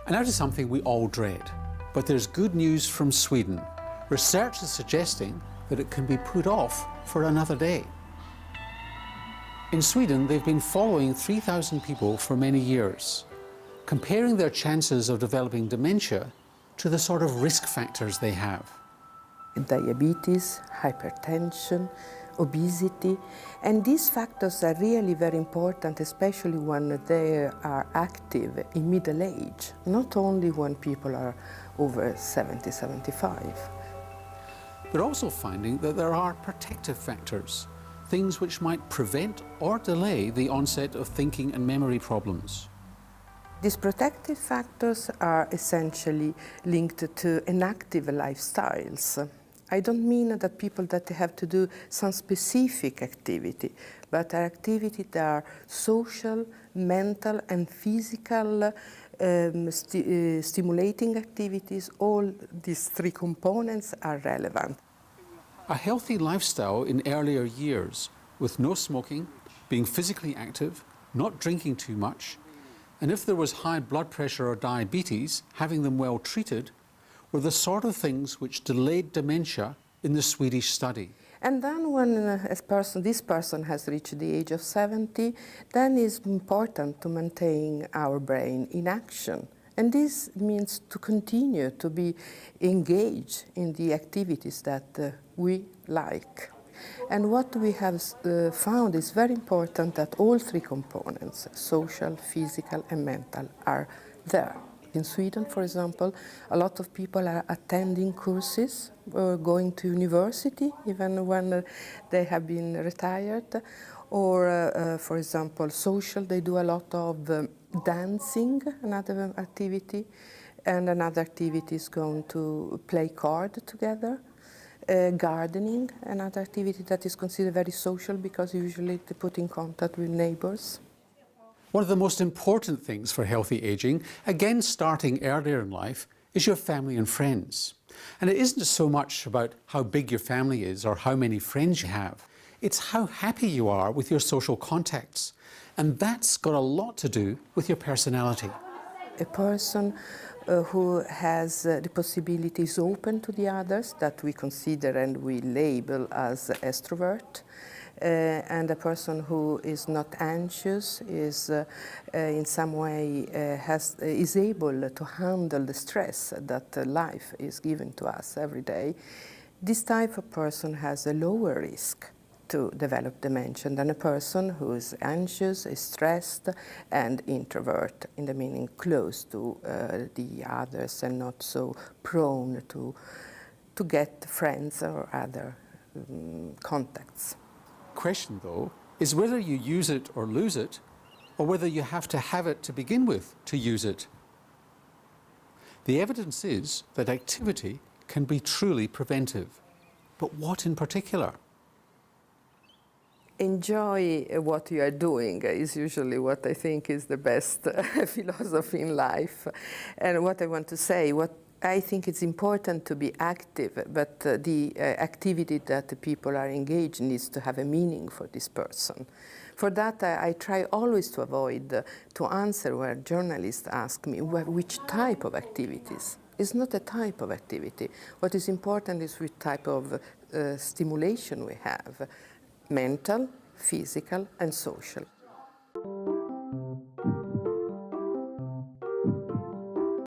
And now to something we all dread. But there's good news from Sweden. Research is suggesting that it can be put off for another day. In Sweden, they've been following 3,000 people for many years, comparing their chances of developing dementia to the sort of risk factors they have. Diabetes, hypertension, obesity, and these factors are really very important, especially when they are active in middle age, not only when people are over 70, 75. They're also finding that there are protective factors, things which might prevent or delay the onset of thinking and memory problems. These protective factors are essentially linked to inactive lifestyles. I don't mean that people that have to do some specific activity, but activity that are social, mental and physical stimulating activities. All these three components are relevant. A healthy lifestyle in earlier years, with no smoking, being physically active, not drinking too much, and if there was high blood pressure or diabetes, having them well treated, were the sort of things which delayed dementia in the Swedish study. And then when this person has reached the age of 70, then it's important to maintain our brain in action. And this means to continue to be engaged in the activities that we like. And what we have found is very important that all three components, social, physical and mental, are there. In Sweden, for example, a lot of people are attending courses, going to university, even when they have been retired. Or, for example, social, they do a lot of dancing, another activity, and another activity is going to play card together. Gardening, another activity that is considered very social because usually they put in contact with neighbors. One of the most important things for healthy aging, again starting earlier in life, is your family and friends. And it isn't so much about how big your family is or how many friends you have. It's how happy you are with your social contacts. And that's got a lot to do with your personality. A person who has the possibilities open to the others that we consider and we label as extrovert, and a person who is not anxious, is in some way is able to handle the stress that life is giving to us every day. This type of person has a lower risk to develop dementia than a person who is anxious, is stressed and introvert, in the meaning close to the others and not so prone to get friends or other contacts. Question, though, is whether you use it or lose it, or whether you have to have it to begin with to use it. The evidence is that activity can be truly preventive. But what in particular? Enjoy what you are doing is usually what I think is the best philosophy in life. And what I want to say, I think it's important to be active, but the activity that the people are engaged in needs to have a meaning for this person. For that, I try always to avoid to answer where journalists ask me which type of activities. It's not a type of activity. What is important is which type of stimulation we have, mental, physical, and social.